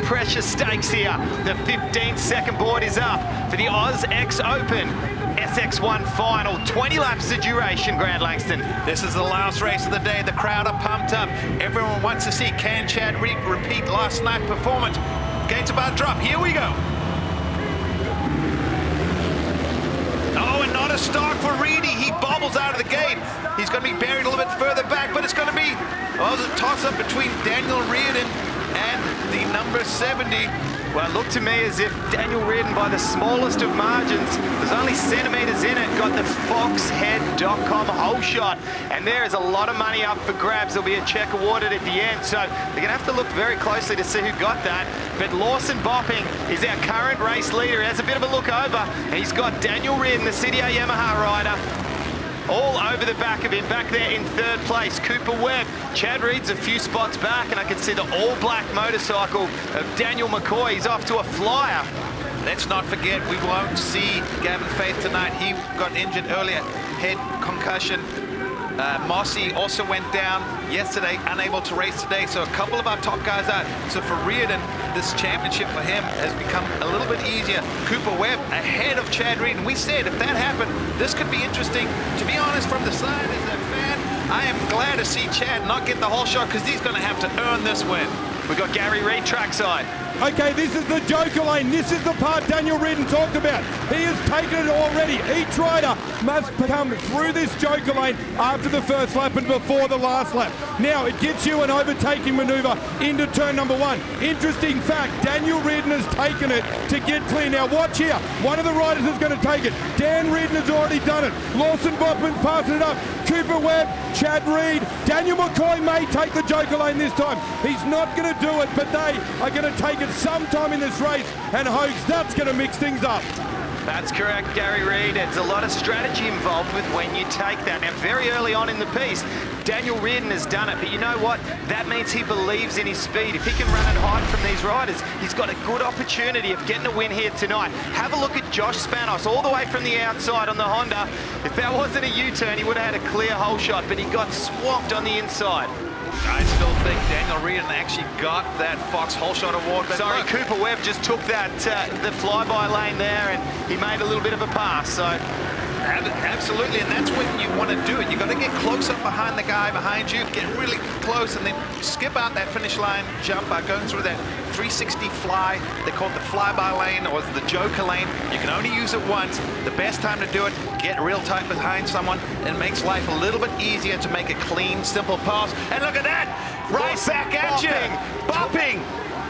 precious stakes here. The 15-second board is up for the AusX Open SX1 final. 20 laps the duration, Grant Langston. This is the last race of the day. The crowd are pumped up. Everyone wants to see, can Chad Reed repeat last night's performance? Gates about to drop. Here we go. Oh, and not a start for Reedy. He bobbles out of the gate. He's going to be buried a little bit further back, but it's going to be, well, it's a toss-up between Daniel Reardon and the number 70. Well, it looked to me as if Daniel Reardon, by the smallest of margins, there's only centimetres in it, got the foxhead.com hole shot. And there is a lot of money up for grabs. There'll be a check awarded at the end. So they're going to have to look very closely to see who got that. But Lawson Bopping is our current race leader. He has a bit of a look over. And he's got Daniel Reardon, the CDR Yamaha rider, all over the back of him, back there in third place. Cooper Webb, Chad Reed's a few spots back, and I can see the all-black motorcycle of Daniel McCoy. He's off to a flyer. Let's not forget, we won't see Gavin Faith tonight. He got injured earlier, head concussion. Mossy also went down yesterday, unable to race today, so a couple of our top guys out. So for Reardon, this championship for him has become a little bit easier. Cooper Webb ahead of Chad Reed, and we said if that happened, this could be interesting. To be honest, from the side as a fan, I am glad to see Chad not get the whole shot, because he's going to have to earn this win. We've got Gary Reed trackside. Okay, this is the Joker lane. This is the part Daniel Reardon talked about. He has taken it already. Each rider must come through this Joker lane after the first lap and before the last lap. Now, it gets you an overtaking maneuver into turn number one. Interesting fact, Daniel Reardon has taken it to get clear. Now, watch here. One of the riders is going to take it. Dan Reardon has already done it. Lawson Boppin's passing it up. Cooper Webb, Chad Reed, Daniel McCoy may take the Joker lane this time. He's not going to do it, but they are going to take it sometime in this race, and Hogs, that's going to mix things up. That's correct, Gary Reed. There's a lot of strategy involved with when you take that. Now, very early on in the piece, Daniel Reardon has done it, but you know what? That means he believes in his speed. If he can run and hide from these riders, he's got a good opportunity of getting a win here tonight. Have a look at Josh Spanos, all the way from the outside on the Honda. If that wasn't a U-turn, he would have had a clear hole shot, but he got swamped on the inside. I still think Daniel Reardon actually got that Fox Hole Shot Award. But sorry, look, Cooper Webb just took that the flyby lane there, and he made a little bit of a pass. So absolutely, and that's when you want to do it. You've got to get close up behind the guy behind you, get really close, and then skip out that finish line, jump by going through that 360 fly. They call it the flyby lane or the Joker lane. You can only use it once. The best time to do it, get real tight behind someone, and it makes life a little bit easier to make a clean, simple pass. And look at that, right back at you, bopping.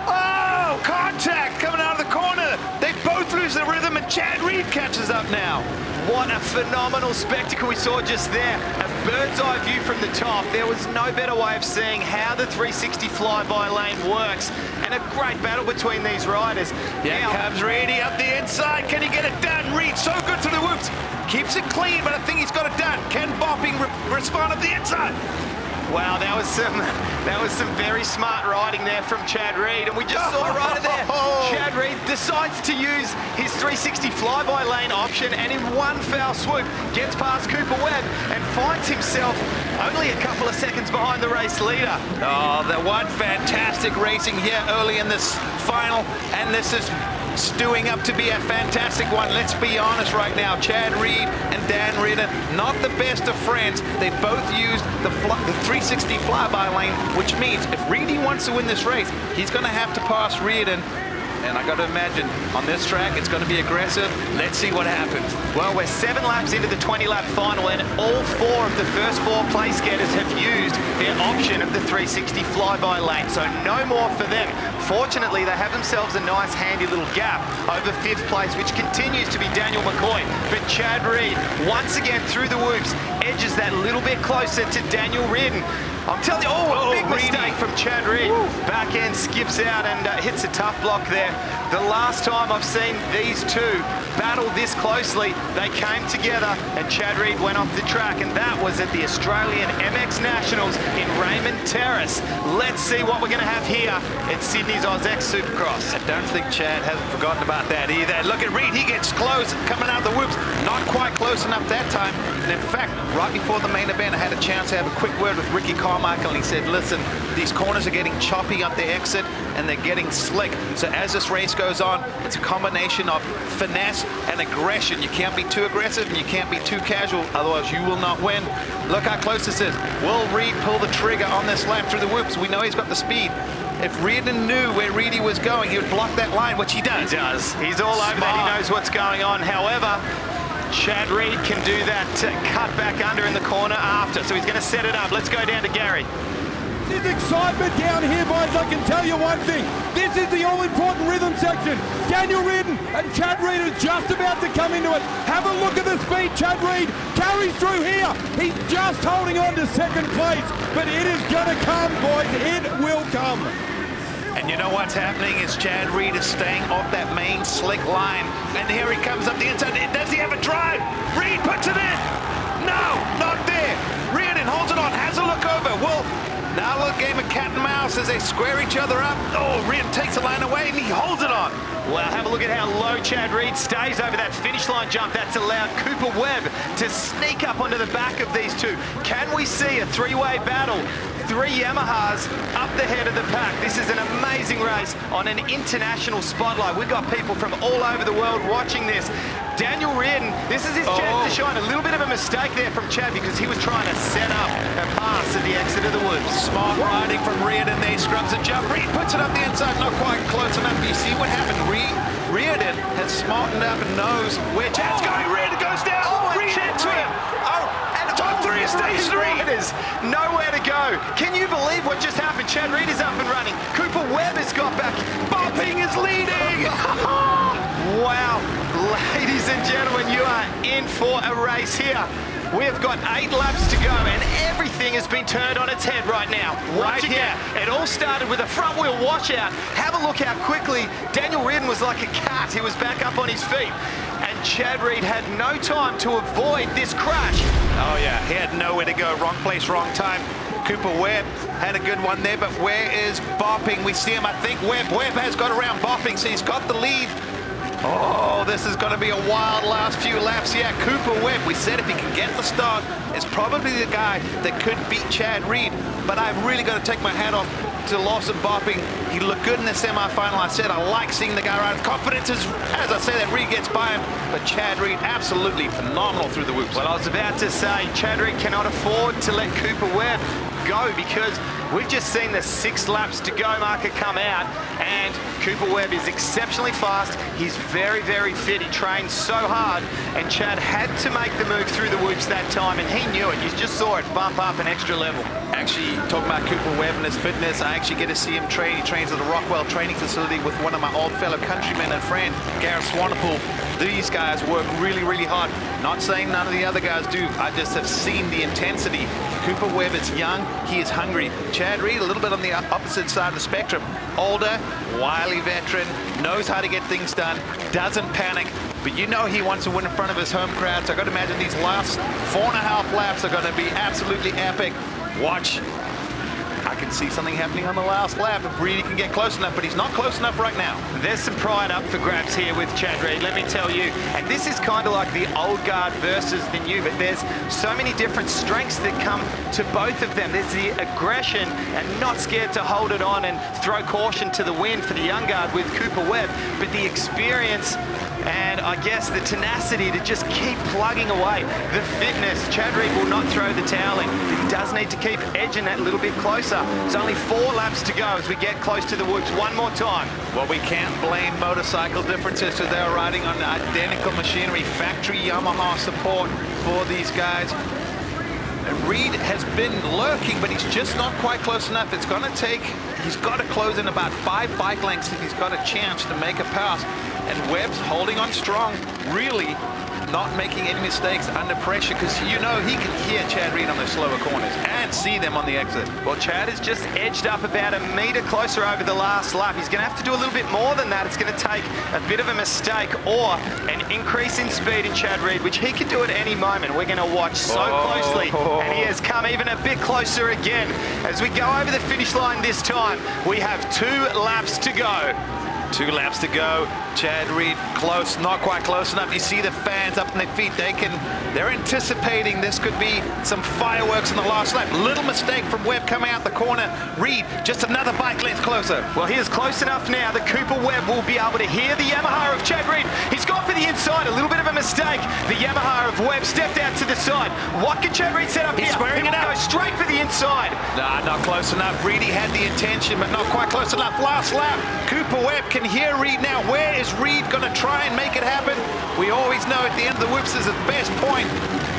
Oh, contact coming out of the corner. They both lose the rhythm, and Chad Reed catches up now. What a phenomenal spectacle we saw just there. A bird's eye view from the top. There was no better way of seeing how the 360 flyby lane works. And a great battle between these riders. Yeah, comes Reedy up the inside. Can he get it done? Reed so good to the whoops. Keeps it clean, but I think he's got it done. Can Bopping respond up the inside? Wow, that was some very smart riding there from Chad Reed, and we just saw right there. Chad Reed decides to use his 360 flyby lane option, and in one foul swoop gets past Cooper Webb and finds himself only a couple of seconds behind the race leader. Oh, the one fantastic racing here early in this final, and this is stewing up to be a fantastic one. Let's be honest right now, Chad Reed and Dan Reardon, not the best of friends. They both used the 360 flyby lane, which means if Reedy wants to win this race, he's going to have to pass Reardon. And I got to imagine on this track, it's going to be aggressive. Let's see what happens. Well, we're 7 laps into the 20-lap final, and all 4 of the first 4 place getters have used their option of the 360 flyby lane, so no more for them. Fortunately, they have themselves a nice, handy little gap over 5th place, which continues to be Daniel McCoy. But Chad Reed, once again through the whoops, edges that little bit closer to Daniel Reardon. I'm telling you, a big mistake from Chad Reed. Back end skips out and hits a tough block there. The last time I've seen these two battle this closely, they came together and Chad Reed went off the track, and that was at the Australian MX Nationals in Raymond Terrace. Let's see what we're going to have here at Sydney's AusX Supercross. I don't think Chad hasn't forgotten about that either. Look at Reed, he gets close, coming out the whoops. Not quite close enough that time. And in fact, right before the main event, I had a chance to have a quick word with Ricky Collins. Carmichael and he said, listen, these corners are getting choppy up the exit and they're getting slick. So as this race goes on, it's a combination of finesse and aggression. You can't be too aggressive and you can't be too casual, otherwise you will not win. Look how close this is. Will Reed pull the trigger on this lap through the whoops? We know he's got the speed. If Reardon knew where Reedy was going, he would block that line, which he does. He does. He's all over that. He knows what's going on. However, Chad Reed can do that cut back under in the corner after. So he's going to set it up. Let's go down to Gary. There's excitement down here, boys. I can tell you one thing. This is the all-important rhythm section. Daniel Reardon and Chad Reed are just about to come into it. Have a look at the speed Chad Reed carries through here. He's just holding on to second place, but it is going to come, boys. It will come. And you know what's happening is Chad Reed is staying off that main slick line. And here he comes up the inside. Does he have a drive? Reed puts it in. No, not there. Reardon holds it on, has a look over. Well, now a little game of cat and mouse as they square each other up. Oh, Reardon takes the line away and he holds it on. Well, have a look at how low Chad Reed stays over that finish line jump. That's allowed Cooper Webb to sneak up onto the back of these two. Can we see a three-way battle? Three Yamahas up the head of the pack. This is an amazing race on an international spotlight. We've got people from all over the world watching this. Daniel Reardon, this is his chance to shine. A little bit of a mistake there from Chad because he was trying to set up a pass at the exit of the woods. Smart riding from Reardon there, scrubs a jump. Reed puts it up the inside, not quite close enough. You see what happened? Reardon has smartened up and knows where Chad's going. Reardon goes down. Reed into him. Top three stays Reed. There's nowhere to go. Can you believe what just happened? Chad Reed is up and running. Cooper Webb has got back. Bopping is leading. Wow. Ladies and gentlemen, you are in for a race here. We've got 8 laps to go and everything has been turned on its head right now. Right here. It all started with a front wheel washout. Have a look how quickly Daniel Reardon was like a cat. He was back up on his feet. And Chad Reed had no time to avoid this crash. Oh yeah, he had nowhere to go. Wrong place, wrong time. Cooper Webb had a good one there, but where is Bopping? We see him, I think Webb has got around Bopping, so he's got the lead. Oh, this is going to be a wild last few laps. Yeah, Cooper Webb, we said if he can get the start, is probably the guy that could beat Chad Reed. But I've really got to take my hat off to Lawson Bopping. He looked good in the semi-final. I said I like seeing the guy ride. Confidence is, as I say, that Reed gets by him. But Chad Reed, absolutely phenomenal through the whoops. Well, I was about to say, Chad Reed cannot afford to let Cooper Webb go because we've just seen the 6 laps to go marker come out and Cooper Webb is exceptionally fast. He's very, very fit. He trained so hard and Chad had to make the move through the whoops that time and he knew it. You just saw it bump up an extra level. Actually, talking about Cooper Webb and his fitness, I actually get to see him train. He trains at the Rockwell training facility with one of my old fellow countrymen and friend, Gareth Swanepoel. These guys work really, really hard. Not saying none of the other guys do. I just have seen the intensity. Cooper Webb is young. He is hungry. Chad Reed, a little bit on the opposite side of the spectrum. Older, wily veteran, knows how to get things done, doesn't panic. But you know he wants to win in front of his home crowd. So I've got to imagine these last 4.5 laps are going to be absolutely epic. Watch. I can see something happening on the last lap if Reedy can get close enough, but he's not close enough right now. There's some pride up for grabs here with Chad Reed, let me tell you. And this is kind of like the old guard versus the new, but there's so many different strengths that come to both of them. There's the aggression and not scared to hold it on and throw caution to the wind for the young guard with Cooper Webb, but the experience and I guess the tenacity to just keep plugging away. The fitness, Chad Reed will not throw the towel in, but he does need to keep edging that a little bit closer. It's only 4 laps to go as we get close to the woods. One more time. Well, we can't blame motorcycle differences because they're riding on identical machinery, factory Yamaha support for these guys. And Reed has been lurking, but he's just not quite close enough. It's going to take, he's got to close in about 5 bike lengths if he's got a chance to make a pass. And Webb's holding on strong, really not making any mistakes under pressure because you know he can hear Chad Reed on the slower corners and see them on the exit. Well, Chad has just edged up about 1 meter closer over the last lap. He's going to have to do a little bit more than that. It's going to take a bit of a mistake or an increase in speed in Chad Reed, which he could do at any moment. We're going to watch so closely, and he has come even a bit closer again. As we go over the finish line this time, we have 2 laps to go. 2 laps to go. Chad Reed close, not quite close enough. You see the fans up on their feet. They're anticipating this could be some fireworks in the last lap. Little mistake from Webb coming out the corner. Reed just another bike length closer. Well, he is close enough now that Cooper Webb will be able to hear the Yamaha of Chad Reed. He's gone for the inside, a little bit of a mistake. The Yamaha of Webb stepped out to the side. What can Chad Reed set up He's here? squaring He it will out. go straight for the inside. Nah, not close enough. Reedy had the intention, but not quite close enough. Last lap, Cooper Webb can hear Reed now. Where is Reed going to try and make it happen? We always know at the end of the whoops is his best point.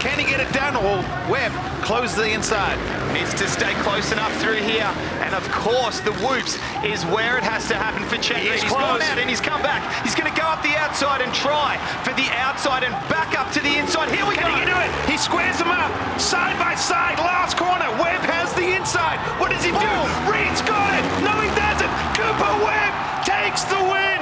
Can he get it done? Or Webb close the inside. Needs to stay close enough through here. And of course, the whoops is where it has to happen for Chad Reed. He's gone out and he's come back. He's going to go up the outside and try for the outside and back up to the inside. Here we go. Can he do it? He squares them up. Side by side. Last corner. Webb has the inside. What does he do? Reed's got it. No, he doesn't. Cooper Webb takes the win.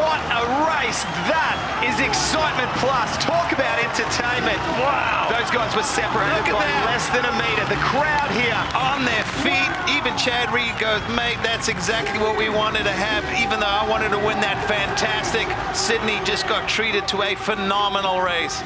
What a race. That is excitement plus. Talk about entertainment. Wow. Those guys were separated Look at by that. less than a meter. The crowd here On their feet. Even Chad Reed goes, mate, that's exactly what we wanted to have. Even though I wanted to win that fantastic, Sydney just got treated to a phenomenal race.